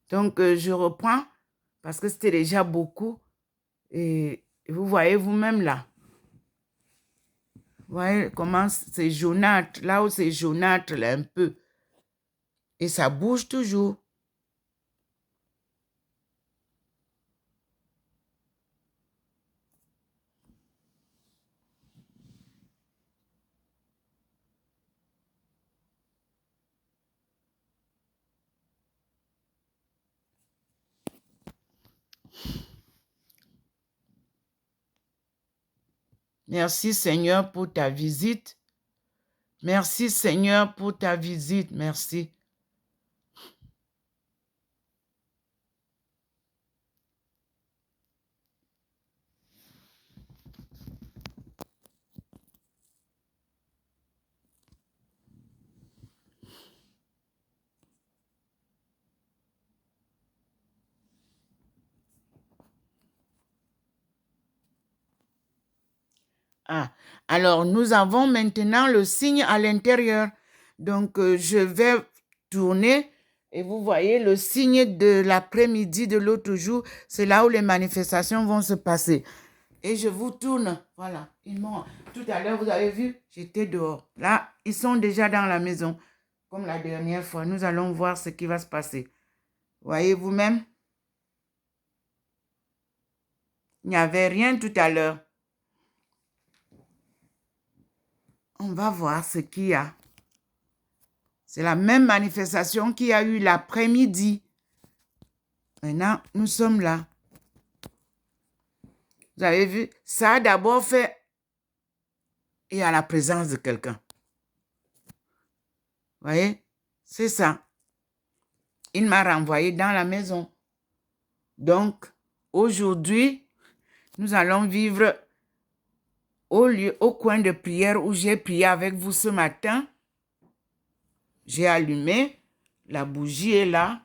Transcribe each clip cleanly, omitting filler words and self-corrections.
Donc, je reprends parce que c'était déjà beaucoup. Et vous voyez vous-même là. Vous voyez comment c'est jaunâtre. Là où c'est jaunâtre, là, un peu. Et ça bouge toujours. Merci Seigneur pour ta visite. Merci Seigneur pour ta visite. Merci. Ah, alors nous avons maintenant le signe à l'intérieur. Donc, je vais tourner et vous voyez le signe de l'après-midi de l'autre jour. C'est là où les manifestations vont se passer. Et je vous tourne. Voilà. Tout à l'heure, vous avez vu, j'étais dehors. Là, ils sont déjà dans la maison. Comme la dernière fois, nous allons voir ce qui va se passer. Voyez vous-même, il n'y avait rien tout à l'heure. On va voir ce qu'il y a. C'est la même manifestation qu'il y a eu l'après-midi. Maintenant, nous sommes là. Vous avez vu, ça a d'abord fait et à la présence de quelqu'un. Vous voyez, c'est ça. Il m'a renvoyé dans la maison. Donc, aujourd'hui, nous allons vivre au coin de prière où j'ai prié avec vous ce matin. J'ai allumé, la bougie est là.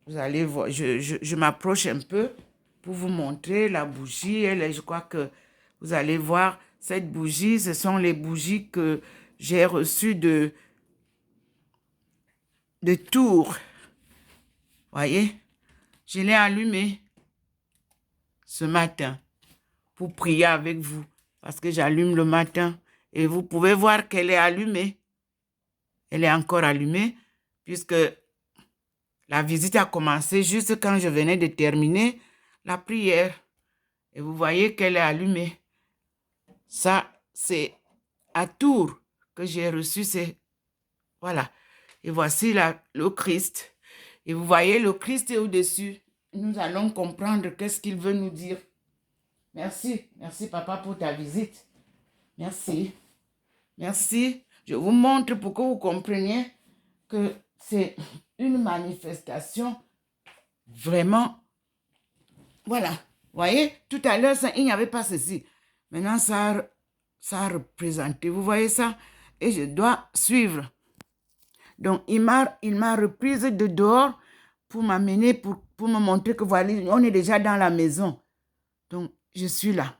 Vous allez voir, je m'approche un peu pour vous montrer la bougie. Je crois que vous allez voir cette bougie. Ce sont les bougies que j'ai reçues de Tours. Voyez, je l'ai allumée ce matin pour prier avec vous parce que j'allume le matin et vous pouvez voir qu'elle est allumée. Elle est encore allumée puisque la visite a commencé juste quand je venais de terminer la prière. Et vous voyez qu'elle est allumée. Ça, c'est à Tours que j'ai reçu. Voilà. Et voici le Christ. Et vous voyez, le Christ est au-dessus. Nous allons comprendre qu'est-ce qu'il veut nous dire. Merci. Merci, papa, pour ta visite. Merci. Merci. Je vous montre pour que vous compreniez que c'est une manifestation vraiment. Voilà. Vous voyez, tout à l'heure, il n'y avait pas ceci. Maintenant, ça a représenté. Vous voyez ça? Et je dois suivre. Donc, il m'a reprise de dehors pour m'amener, pour me montrer que voilà, on est déjà dans la maison. Donc, je suis là.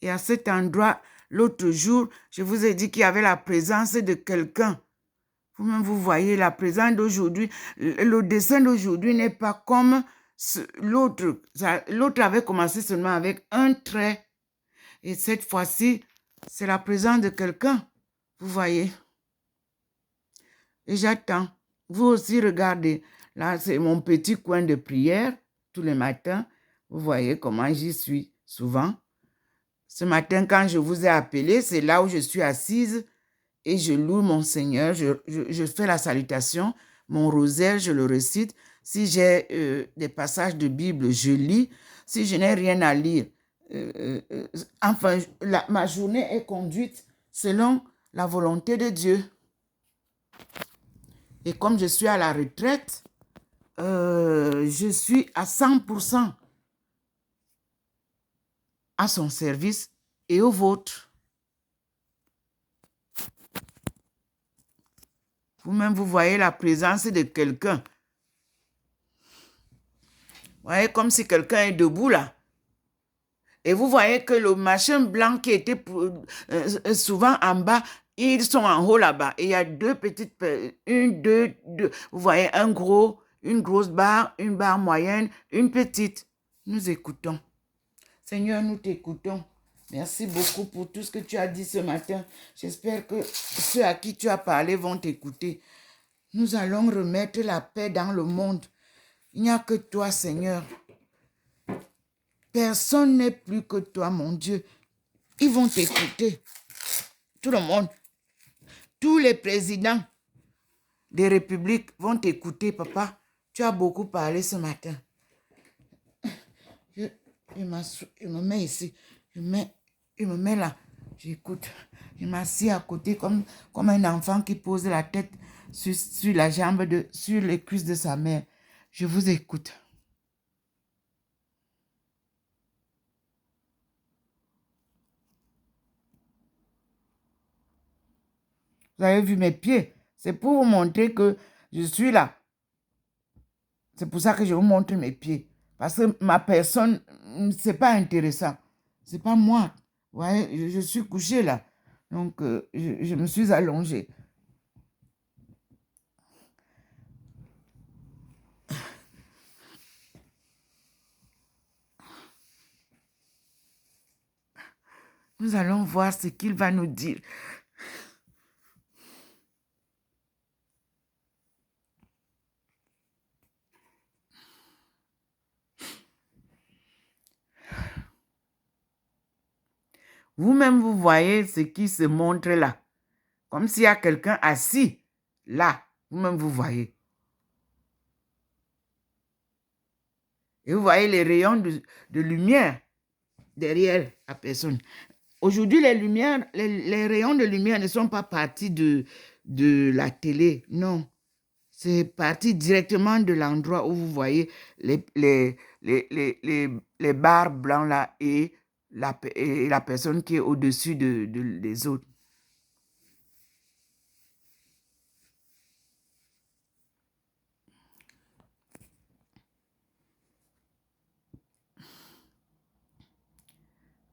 Et à cet endroit, l'autre jour, je vous ai dit qu'il y avait la présence de quelqu'un. Vous-même, vous voyez la présence d'aujourd'hui. Le dessin d'aujourd'hui n'est pas comme l'autre. L'autre avait commencé seulement avec un trait. Et cette fois-ci, c'est la présence de quelqu'un. Vous voyez. Et j'attends. Vous aussi, regardez. Là, c'est mon petit coin de prière tous les matins. Vous voyez comment j'y suis souvent. Ce matin, quand je vous ai appelé, c'est là où je suis assise et je loue mon Seigneur. Je fais la salutation. Mon rosaire, je le récite. Si j'ai des passages de Bible, je lis. Si je n'ai rien à lire, enfin, ma journée est conduite selon la volonté de Dieu. Et comme je suis à la retraite, je suis à 100% à son service et au vôtre. Vous-même, vous voyez la présence de quelqu'un. Vous voyez comme si quelqu'un est debout là. Et vous voyez que le machin blanc qui était souvent en bas Ils sont en haut là-bas. Et il y a deux petites, une, deux, deux. Vous voyez, une grosse barre, une barre moyenne, une petite. Nous écoutons. Seigneur, nous t'écoutons. Merci beaucoup pour tout ce que tu as dit ce matin. J'espère que ceux à qui tu as parlé vont t'écouter. Nous allons remettre la paix dans le monde. Il n'y a que toi, Seigneur. Personne n'est plus que toi, mon Dieu. Ils vont t'écouter. Tout le monde. Tous les présidents des républiques vont t'écouter, papa. Tu as beaucoup parlé ce matin. Je me mets ici. Je me mets là. J'écoute. Je m'assieds à côté comme un enfant qui pose la tête sur la jambe, sur les cuisses de sa mère. Je vous écoute. Vous avez vu mes pieds. C'est pour vous montrer que je suis là. C'est pour ça que je vous montre mes pieds. Parce que ma personne, c'est pas intéressant. C'est pas moi. Vous voyez, je suis couché là. Donc, je me suis allongée. Nous allons voir ce qu'il va nous dire. Vous-même, vous voyez ce qui se montre là. Comme s'il y a quelqu'un assis là. Vous-même, vous voyez. Et vous voyez les rayons de lumière derrière la personne. Aujourd'hui, les rayons de lumière ne sont pas partis de la télé, non. C'est parti directement de l'endroit où vous voyez les barres blancs là et la personne qui est au-dessus des autres.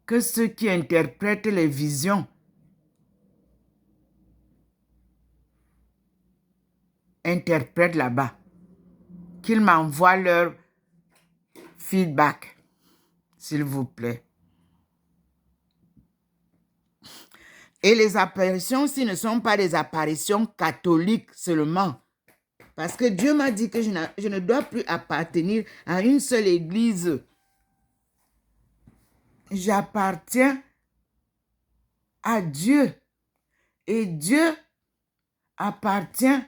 Que ceux qui interprètent les visions interprètent là-bas, qu'ils m'envoient leur feedback, s'il vous plaît. Et les apparitions, si ne sont pas des apparitions catholiques seulement, parce que Dieu m'a dit que je ne dois plus appartenir à une seule église. J'appartiens à Dieu. Et Dieu appartient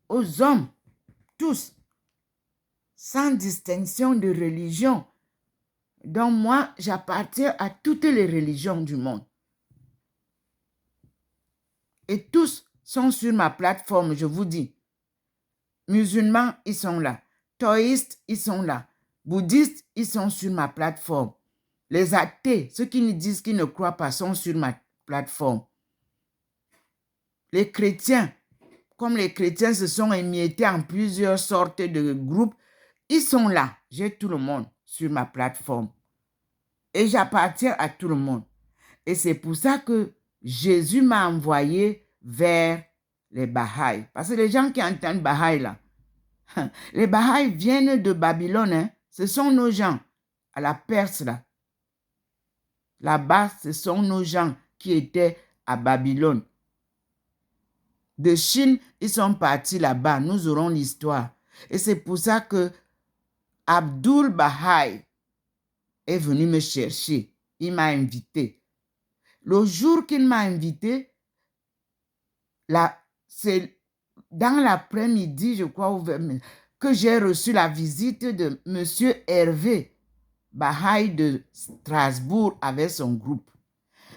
aux hommes, tous, sans distinction de religion. Donc moi, j'appartiens à toutes les religions du monde. Et tous sont sur ma plateforme, je vous dis. Musulmans, ils sont là. Taoïstes, ils sont là. Bouddhistes, ils sont sur ma plateforme. Les athées, ceux qui nous disent qu'ils ne croient pas, sont sur ma plateforme. Les chrétiens, comme les chrétiens se sont émiettés en plusieurs sortes de groupes, ils sont là. J'ai tout le monde sur ma plateforme. Et j'appartiens à tout le monde. Et c'est pour ça que Jésus m'a envoyé vers les Bahaïs. Parce que les gens qui entendent Bahaï là, les Bahaïs viennent de Babylone. Hein. Ce sont nos gens à la Perse là. Là-bas, ce sont nos gens qui étaient à Babylone. De Chine, ils sont partis là-bas. Nous aurons l'histoire. Et c'est pour ça que Abdul Bahaï est venu me chercher. Il m'a invité. Le jour qu'il m'a invité, c'est dans l'après-midi, je crois, que j'ai reçu la visite de M. Hervé Bahaï de Strasbourg avec son groupe.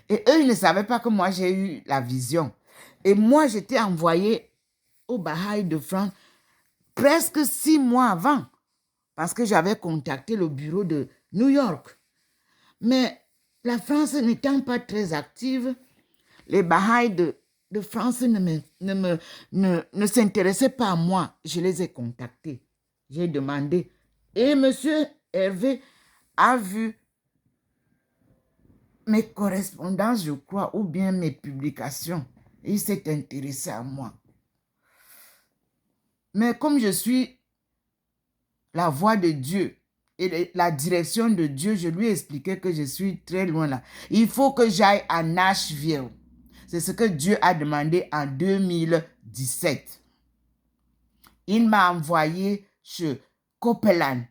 Et eux, ils ne savaient pas que moi, j'ai eu la vision. Et moi, j'étais envoyée au Bahaï de France presque 6 mois avant, parce que j'avais contacté le bureau de New York. Mais la France n'étant pas très active, les Bahaïs de France ne s'intéressaient pas à moi. Je les ai contactés. J'ai demandé. Et M. Hervé a vu mes correspondances, je crois, ou bien mes publications. Il s'est intéressé à moi. Mais comme je suis la voix de Dieu et la direction de Dieu, je lui ai expliqué que je suis très loin là. Il faut que j'aille à Nashville. C'est ce que Dieu a demandé en 2017. Il m'a envoyé chez Copeland.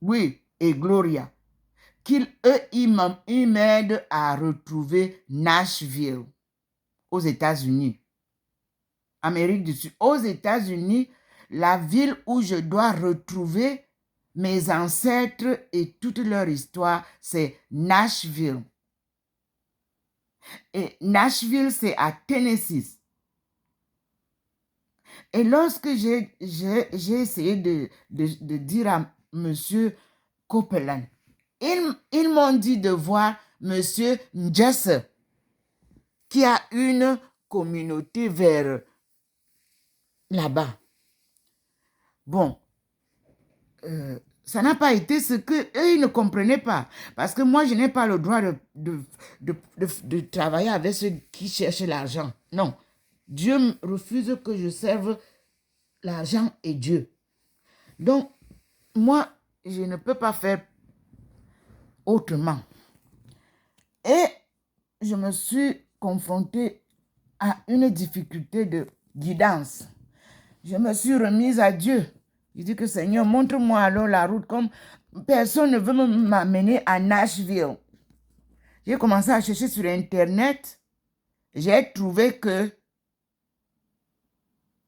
Oui, et Gloria. Ils m'aident à retrouver Nashville aux États-Unis. Amérique du Sud. Aux États-Unis, la ville où je dois retrouver mes ancêtres et toute leur histoire, c'est Nashville. Et Nashville, c'est à Tennessee. Et lorsque j'ai essayé de dire à monsieur Copeland, ils m'ont dit de voir monsieur Jesse, qui a une communauté vers là-bas. Bon, ça n'a pas été ce qu'eux, ils ne comprenaient pas. Parce que moi, je n'ai pas le droit de travailler avec ceux qui cherchent l'argent. Non. Dieu refuse que je serve l'argent et Dieu. Donc, moi, je ne peux pas faire autrement. Et je me suis confrontée à une difficulté de guidance. Je me suis remise à Dieu. Je dis que Seigneur, montre-moi alors la route, comme personne ne veut m'amener à Nashville. J'ai commencé à chercher sur Internet. J'ai trouvé que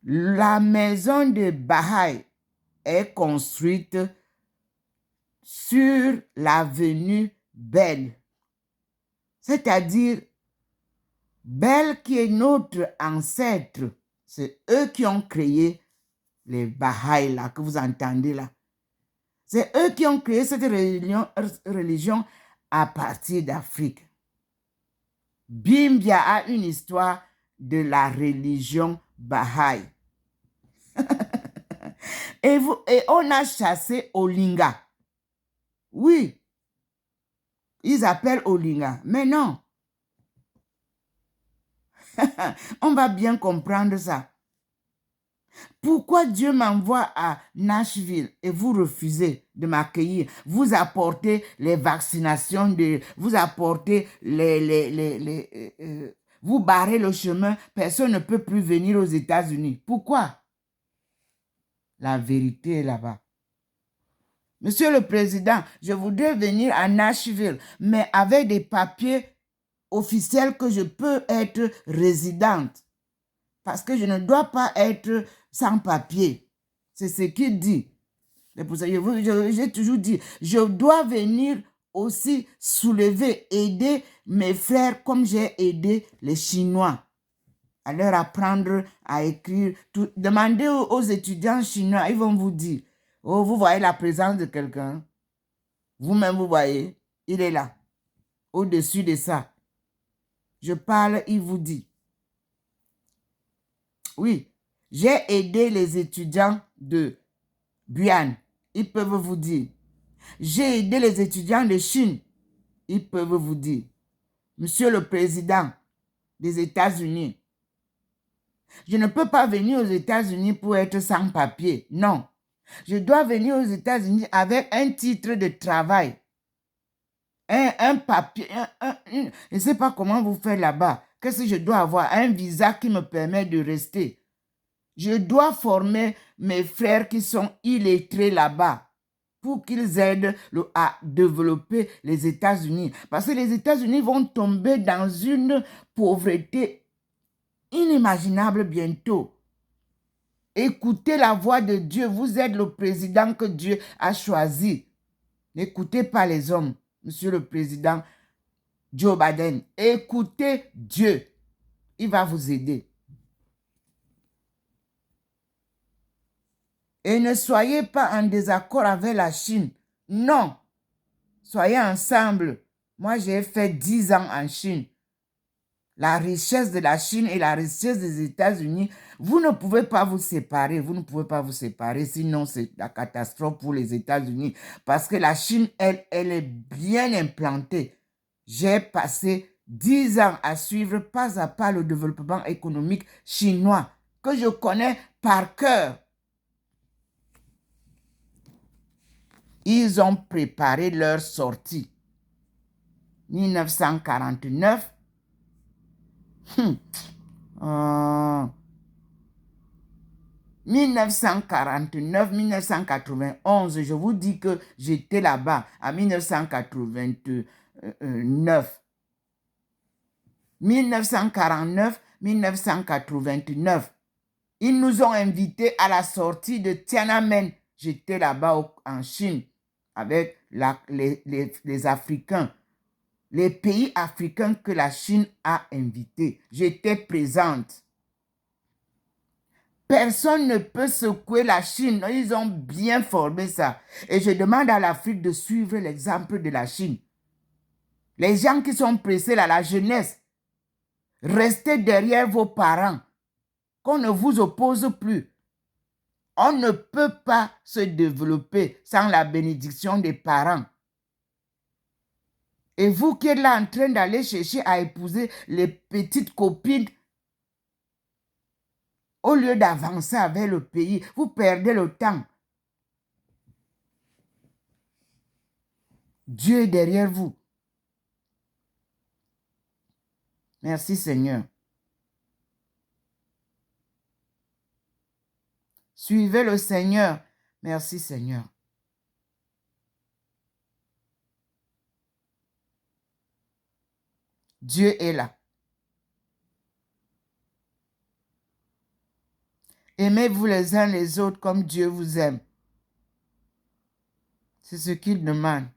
la maison de Baha'i est construite sur l'avenue Belle. C'est-à-dire, Belle qui est notre ancêtre. C'est eux qui ont créé les Baha'i là, que vous entendez là. C'est eux qui ont créé cette religion à partir d'Afrique. Bimbia a une histoire de la religion Baha'i. et on a chassé Olinga. Oui, ils appellent Olinga, mais non. On va bien comprendre ça. Pourquoi Dieu m'envoie à Nashville et vous refusez de m'accueillir? Vous apportez les vaccinations, vous apportez vous barrez le chemin, personne ne peut plus venir aux États-Unis. Pourquoi? La vérité est là-bas. Monsieur le Président, je voudrais venir à Nashville, mais avec des papiers officiels que je peux être résidente. Parce que je ne dois pas être sans papier. C'est ce qu'il dit. C'est pour ça que j'ai toujours dit, je dois venir aussi soulever, aider mes frères comme j'ai aidé les Chinois à leur apprendre à écrire. Demandez aux étudiants chinois, ils vont vous dire, oh, vous voyez la présence de quelqu'un. Vous-même, vous voyez, il est là. Au-dessus de ça. Je parle, il vous dit. Oui, j'ai aidé les étudiants de Guyane. Ils peuvent vous dire. J'ai aidé les étudiants de Chine. Ils peuvent vous dire. Monsieur le Président des États-Unis, je ne peux pas venir aux États-Unis pour être sans papier. Non. Je dois venir aux États-Unis avec un titre de travail. Un papier. Je ne sais pas comment vous faites là-bas. Qu'est-ce que je dois avoir? Un visa qui me permet de rester. Je dois former mes frères qui sont illettrés là-bas pour qu'ils aident à développer les États-Unis. Parce que les États-Unis vont tomber dans une pauvreté inimaginable bientôt. Écoutez la voix de Dieu. Vous êtes le président que Dieu a choisi. N'écoutez pas les hommes, monsieur le président Joe Biden. Écoutez Dieu. Il va vous aider. Et ne soyez pas en désaccord avec la Chine. Non. Soyez ensemble. Moi, j'ai fait 10 ans en Chine. La richesse de la Chine et la richesse des États-Unis, vous ne pouvez pas vous séparer. Vous ne pouvez pas vous séparer, sinon c'est la catastrophe pour les États-Unis. Parce que la Chine, elle est bien implantée. J'ai passé 10 ans à suivre pas à pas le développement économique chinois que je connais par cœur. Ils ont préparé leur sortie. 1949. 1949, 1991, je vous dis que j'étais là-bas en 1989. 1949, 1989. Ils nous ont invités à la sortie de Tiananmen. J'étais là-bas en Chine avec les Africains, les pays africains que la Chine a invités. J'étais présente. Personne ne peut secouer la Chine. Ils ont bien formé ça. Et je demande à l'Afrique de suivre l'exemple de la Chine. Les gens qui sont pressés là, la jeunesse, restez derrière vos parents. Qu'on ne vous oppose plus. On ne peut pas se développer sans la bénédiction des parents. Et vous qui êtes là en train d'aller chercher à épouser les petites copines, au lieu d'avancer avec le pays, vous perdez le temps. Dieu est derrière vous. Merci Seigneur. Suivez le Seigneur. Merci Seigneur. Dieu est là. Aimez-vous les uns les autres comme Dieu vous aime. C'est ce qu'il demande.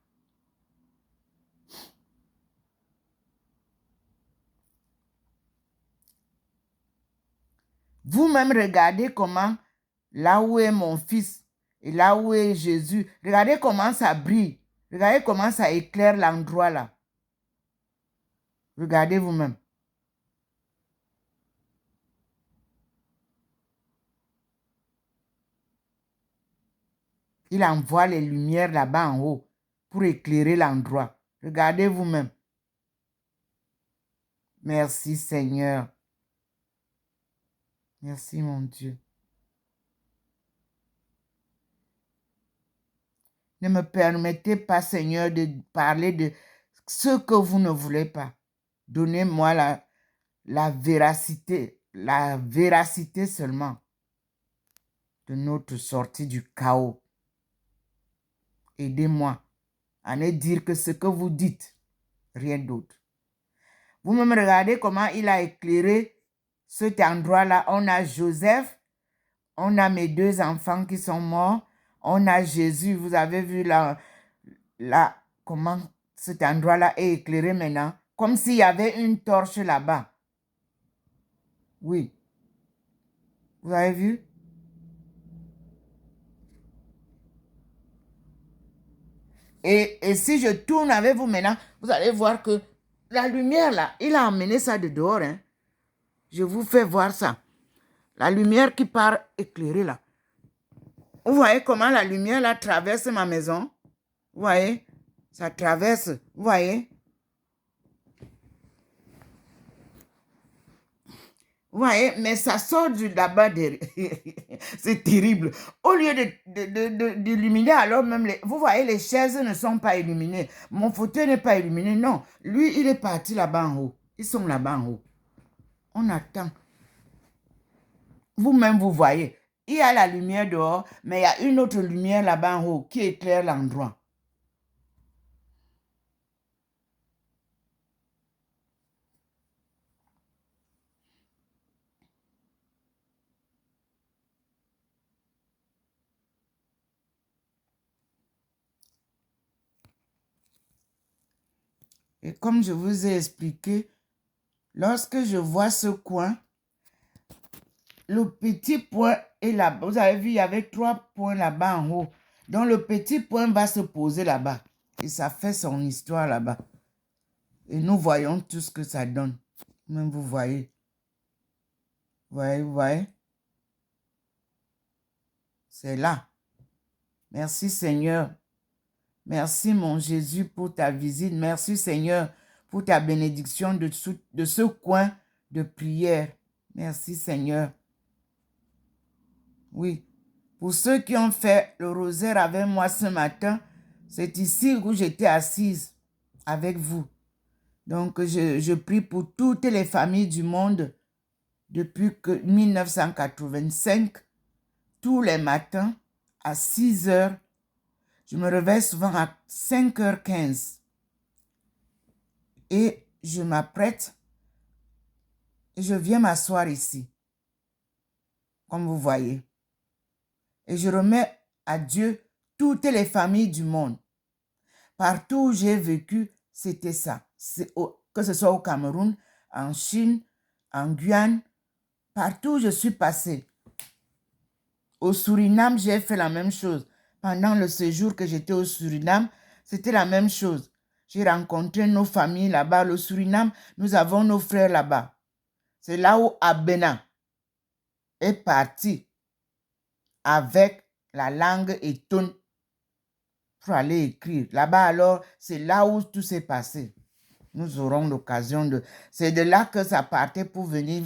Vous-même regardez comment, là où est mon fils et là où est Jésus, regardez comment ça brille. Regardez comment ça éclaire l'endroit là. Regardez vous-même. Il envoie les lumières là-bas en haut pour éclairer l'endroit. Regardez vous-même. Merci Seigneur. Merci mon Dieu. Ne me permettez pas, Seigneur, de parler de ce que vous ne voulez pas. Donnez-moi la véracité seulement de notre sortie du chaos. Aidez-moi à ne dire que ce que vous dites, rien d'autre. Vous-même regardez comment il a éclairé cet endroit-là. On a Joseph, on a mes 2 enfants qui sont morts, on a Jésus. Vous avez vu comment cet endroit-là est éclairé maintenant, comme s'il y avait une torche là-bas. Oui. Vous avez vu? Et si je tourne avec vous maintenant, vous allez voir que la lumière là, il a emmené ça de dehors. Hein. Je vous fais voir ça. La lumière qui part éclairer là. Vous voyez comment la lumière là traverse ma maison? Vous voyez? Ça traverse. Vous voyez? Vous voyez? Mais ça sort du là-bas derrière. C'est terrible. Au lieu d'illuminer, alors même, vous voyez, les chaises ne sont pas illuminées. Mon fauteuil n'est pas illuminé. Non. Lui, il est parti là-bas en haut. Ils sont là-bas en haut. On attend. Vous-même, vous voyez. Il y a la lumière dehors, mais il y a une autre lumière là-bas en haut qui éclaire l'endroit. Et comme je vous ai expliqué, lorsque je vois ce coin, le petit point est là. Vous avez vu, il y avait 3 points là-bas en haut. Donc, le petit point va se poser là-bas. Et ça fait son histoire là-bas. Et nous voyons tout ce que ça donne. Même vous voyez. Vous voyez. C'est là. Merci Seigneur. Merci mon Jésus pour ta visite. Merci Seigneur pour ta bénédiction de ce coin de prière. Merci Seigneur. Oui, pour ceux qui ont fait le rosaire avec moi ce matin, c'est ici où j'étais assise avec vous. Donc, je prie pour toutes les familles du monde depuis 1985, tous les matins à 6 heures. Je me réveille souvent à 5h15 et je m'apprête et je viens m'asseoir ici, comme vous voyez. Et je remets à Dieu toutes les familles du monde. Partout où j'ai vécu, c'était ça. Que ce soit au Cameroun, en Chine, en Guyane, partout où je suis passée. Au Suriname, j'ai fait la même chose. Pendant le séjour que j'étais au Suriname, c'était la même chose. J'ai rencontré nos familles là-bas. Le Suriname, nous avons nos frères là-bas. C'est là où Abena est parti avec la langue Eton pour aller écrire. Là-bas, alors, c'est là où tout s'est passé. Nous aurons l'occasion de... C'est de là que ça partait pour venir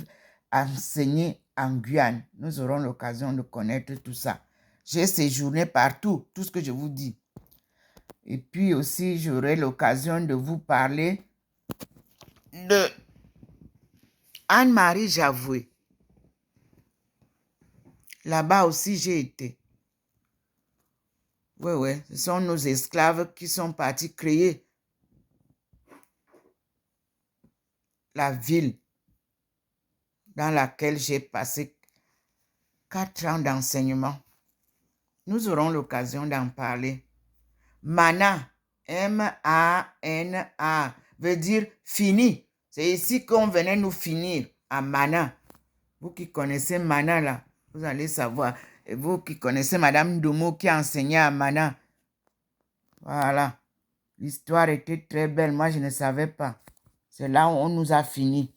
enseigner en Guyane. Nous aurons l'occasion de connaître tout ça. J'ai séjourné partout, tout ce que je vous dis. Et puis aussi, j'aurai l'occasion de vous parler de Anne-Marie Javoué. Là-bas aussi, j'ai été. Oui, ce sont nos esclaves qui sont partis créer la ville dans laquelle j'ai passé 4 ans d'enseignement. Nous aurons l'occasion d'en parler. Mana, M-A-N-A, veut dire fini. C'est ici qu'on venait nous finir, à Mana. Vous qui connaissez Mana là, vous allez savoir. Et vous qui connaissez Madame Domo qui enseignait à Mana. Voilà. L'histoire était très belle. Moi, je ne savais pas. C'est là où on nous a fini.